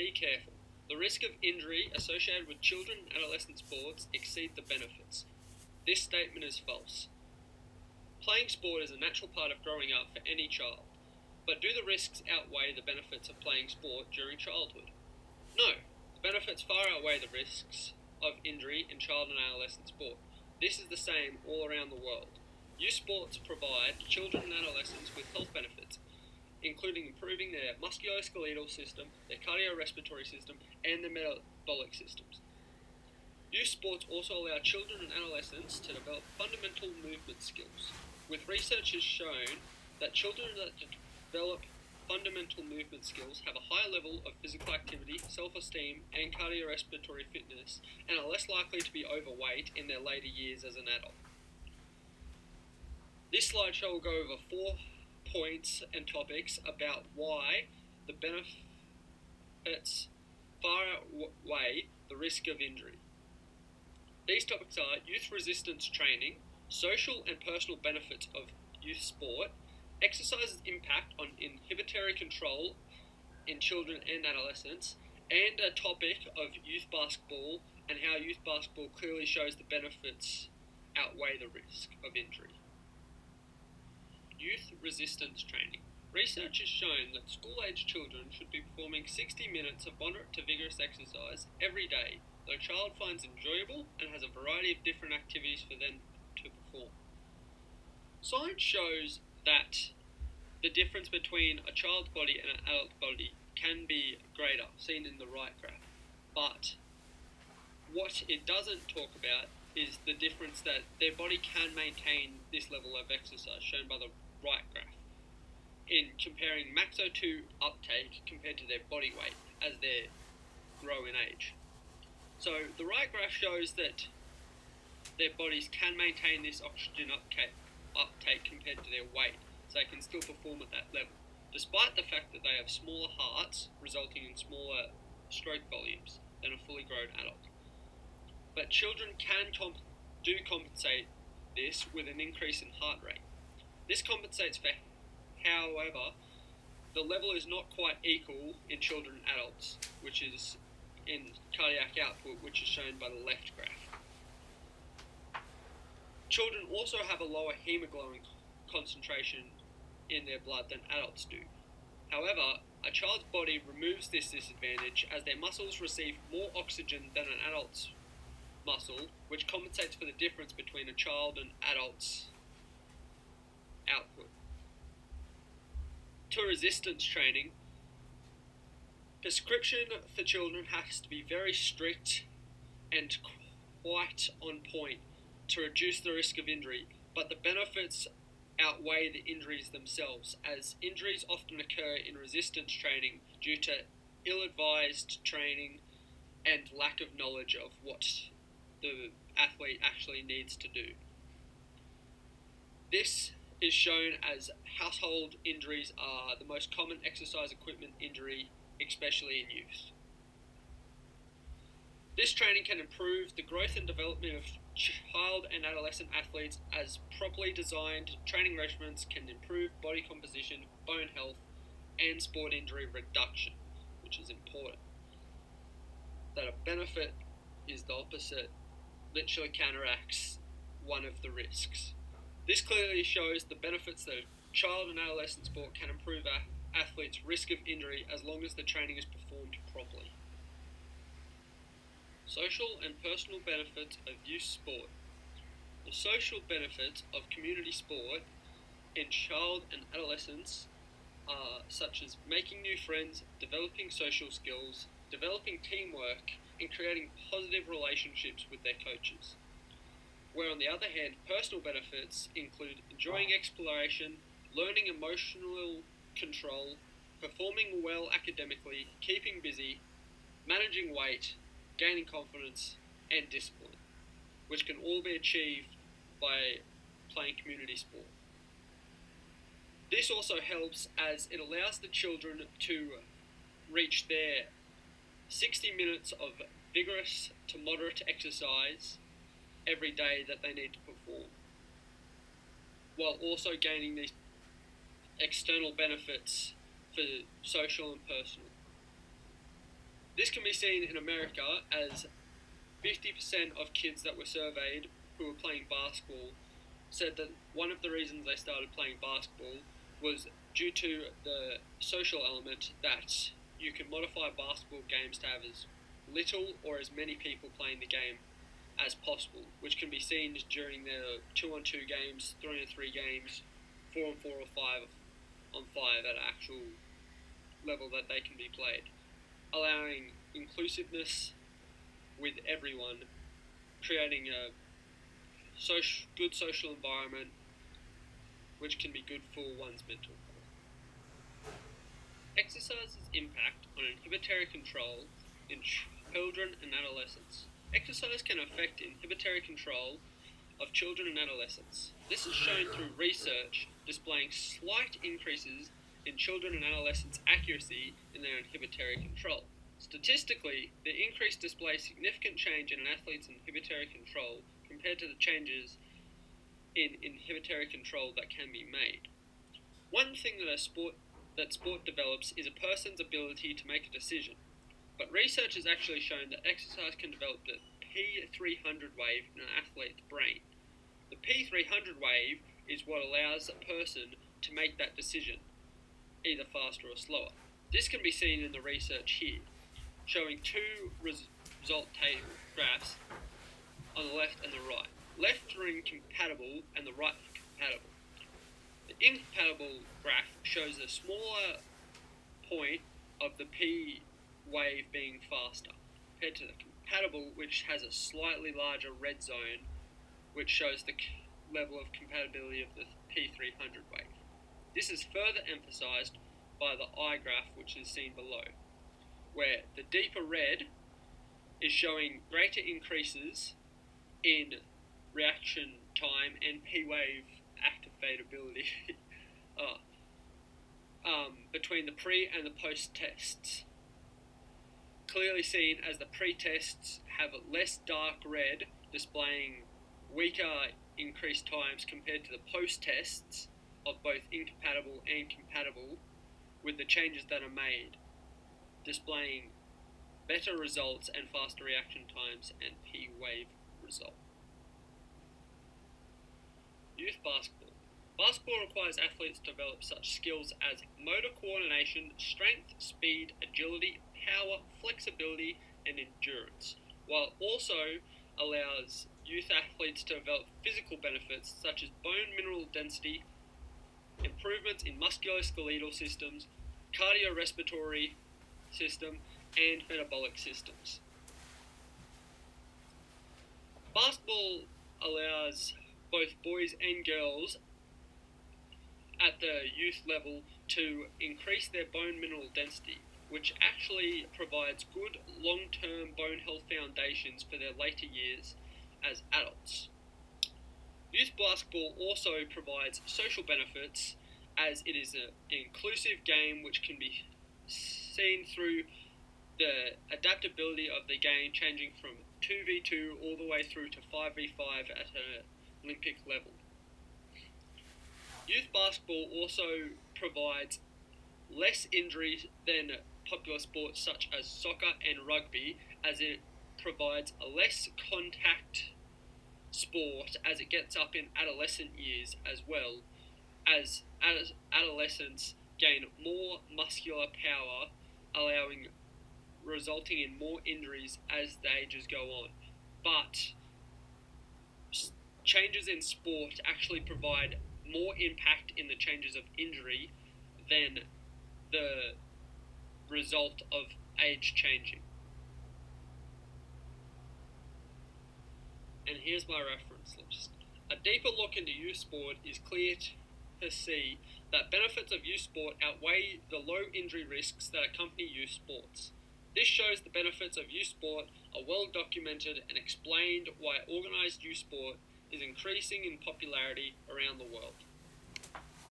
Be careful. The risk of injury associated with children and adolescent sports exceed the benefits. This statement is false. Playing sport is a natural part of growing up for any child, but do the risks outweigh the benefits of playing sport during childhood? No, the benefits far outweigh the risks of injury in child and adolescent sport. This is the same all around the world. Youth sports provide children and adolescents with health benefits, including improving their musculoskeletal system, their cardiorespiratory system, and their metabolic systems. Youth sports also allow children and adolescents to develop fundamental movement skills, with researchers shown that children that develop fundamental movement skills have a higher level of physical activity, self-esteem, and cardiorespiratory fitness, and are less likely to be overweight in their later years as an adult. This slideshow will go over 4 points and topics about why the benefits far outweigh the risk of injury. These topics are youth resistance training, social and personal benefits of youth sport, exercise's impact on inhibitory control in children and adolescents, and a topic of youth basketball and how youth basketball clearly shows the benefits outweigh the risk of injury. Youth resistance training. Research has shown that school-aged children should be performing 60 minutes of moderate to vigorous exercise every day that a child finds enjoyable and has a variety of different activities for them to perform. Science shows that the difference between a child's body and an adult body can be greater, seen in the right graph. But what it doesn't talk about is the difference that their body can maintain this level of exercise, shown by the right graph, in comparing max O2 uptake compared to their body weight as they grow in age. So the right graph shows that their bodies can maintain this oxygen uptake compared to their weight, so they can still perform at that level, despite the fact that they have smaller hearts, resulting in smaller stroke volumes than a fully grown adult. But children can compensate this with an increase in heart rate. This compensates for, however, the level is not quite equal in children and adults, which is in cardiac output, which is shown by the left graph. Children also have a lower hemoglobin concentration in their blood than adults do. However, a child's body removes this disadvantage as their muscles receive more oxygen than an adult's muscle, which compensates for the difference between a child and adult's output. To resistance training, prescription for children has to be very strict and quite on point to reduce the risk of injury, but the benefits outweigh the injuries themselves, as injuries often occur in resistance training due to ill-advised training and lack of knowledge of what the athlete actually needs to do. This is shown as household injuries are the most common exercise equipment injury, especially in youth. This training can improve the growth and development of child and adolescent athletes, as properly designed training regimens can improve body composition, bone health, and sport injury reduction, which is important. That a benefit is the opposite, literally counteracts one of the risks. This clearly shows the benefits that a child and adolescent sport can improve athletes' risk of injury as long as the training is performed properly. Social and personal benefits of youth sport. The social benefits of community sport in child and adolescents are such as making new friends, developing social skills, developing teamwork, and creating positive relationships with their coaches. Where on the other hand, personal benefits include enjoying exploration, learning emotional control, performing well academically, keeping busy, managing weight, gaining confidence, and discipline, which can all be achieved by playing community sport. This also helps as it allows the children to reach their 60 minutes of vigorous to moderate exercise every day that they need to perform, while also gaining these external benefits for social and personal. This can be seen in America as 50% of kids that were surveyed who were playing basketball said that one of the reasons they started playing basketball was due to the social element that you can modify basketball games to have as little or as many people playing the game as possible, which can be seen during the 2-on-2 games, 3-on-3 games, 4-on-4 or 5-on-5 at an actual level that they can be played, allowing inclusiveness with everyone, creating a good social environment which can be good for one's mental health. Exercise's impact on inhibitory control in children and adolescents. Exercise can affect inhibitory control of children and adolescents. This is shown through research displaying slight increases in children and adolescents' accuracy in their inhibitory control. Statistically, the increase displays significant change in an athlete's inhibitory control compared to the changes in inhibitory control that can be made. One thing that sport develops is a person's ability to make a decision, but research has actually shown that exercise can develop the P300 wave in an athlete's brain. The P300 wave is what allows a person to make that decision, either faster or slower. This can be seen in the research here, showing two result table graphs on the left and the right. Left for incompatible and the right for compatible. The incompatible graph shows a smaller point of the P wave being faster, compared to the compatible, which has a slightly larger red zone, which shows the level of compatibility of the P300 wave. This is further emphasized by the eye graph, which is seen below, where the deeper red is showing greater increases in reaction time and P-wave activatability between the pre and the post tests. Clearly seen as the pre-tests have less dark red, displaying weaker increased times compared to the post-tests of both incompatible and compatible, with the changes that are made, displaying better results and faster reaction times and P-wave result. Youth basketball. Basketball requires athletes to develop such skills as motor coordination, strength, speed, agility, power, flexibility, and endurance, while also allows youth athletes to develop physical benefits such as bone mineral density, improvements in musculoskeletal systems, cardiorespiratory system, and metabolic systems. Basketball allows both boys and girls at the youth level to increase their bone mineral density, which actually provides good long-term bone health foundations for their later years as adults. Youth basketball also provides social benefits, as it is an inclusive game which can be seen through the adaptability of the game changing from 2v2 all the way through to 5v5 at an Olympic level. Youth basketball also provides less injuries than popular sports such as soccer and rugby, as it provides a less contact sport as it gets up in adolescent years, as well as adolescents gain more muscular power, resulting in more injuries as the ages go on. But changes in sport actually provide more impact in the changes of injury than the result of age changing. And here's my reference list. A deeper look into youth sport is clear to see that benefits of youth sport outweigh the low injury risks that accompany youth sports. This shows the benefits of youth sport are well documented and explained why organised youth sport is increasing in popularity around the world.